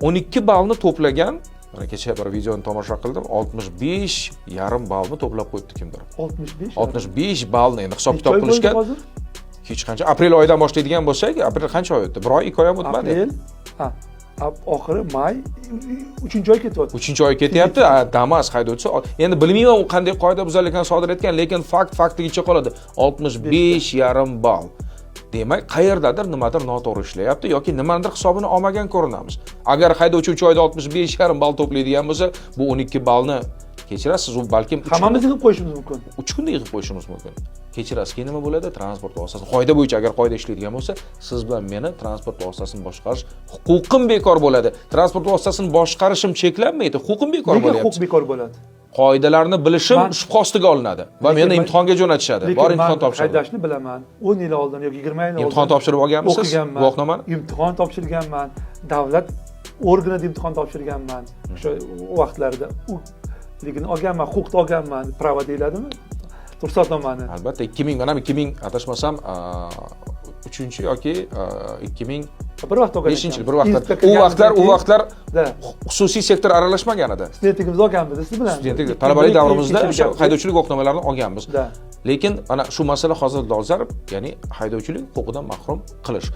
12 ballni to'plagan, mana kecha bir videoni tomosha qildim, 65,5 ballni to'plab qo'yibdi kimdir. 65 ballni endi hisob kitob qilishgan. Hech qancha aprel oyidan boshlaydigan bo'lsak, aprel qancha oy o'tdi? Bir oy, 2 oy ham o'tmadi. Aprel, oxiri may, 3-oy ketyapti. 3-oy ketyapti. Damas haydovchisi. Endi bilmayman u qanday qoida buzarliklarni sodir etgan, lekin faktligicha qoladi. 65,5 ball. Demak, qayerdadir nimadir noto'g'ri ishlayapti yoki nimadir hisobini olmagan ko'rinamiz. Agar haydovchi 3 oyda 65,5 ball to'playdigan bo'lsa, bu 12 ballni kechirasiz, u balkim hammamiz yig'ib qo'yishimiz mumkin. 3 kunda yig'ib qo'yishimiz mumkin. Kechirasiz, keyin nima bo'ladi? Transport vositasi. Qoida bo'yicha agar qoida ishlaydigan bo'lsa, siz bilan meni transport vositasini boshqarish huquqim bekor bo'ladi. Transport vositasini boshqarishim cheklanmaydi, huquqim bekor bo'lyapti. Nega huquq bekor bo'ladi? Qoidalarni bilishim shubha ostiga olinadi va meni imtihonga jo'natishadi. Bor imtihon topshiraman. Haydashni bilaman. 10 yil oldin yoki 20 yil oldin imtihon topshirib olganmisiz? Guvohnomani? Imtihon topshirganman. Davlat organida imtihon topshirganman. O'sha vaqtlarda lekin olganman, huquqni olganman, pravo deyiladimi? Ruxsatnomani. Albatta 2000, mana 2000 adashmasam 3 yoki 2000 bir vaqt olgan. 5-yil bir vaqtlar u vaqtlar xususiy sektor aralashmagan edi. Studentligimizni olganmiz, siz bilan. Studentlik talabalik davrimizda o'sha haydovchilik guvohnomalarini olganmiz. Lekin mana shu masala hozir dolzarb, ya'ni haydovchilik huquqidan mahrum qilish.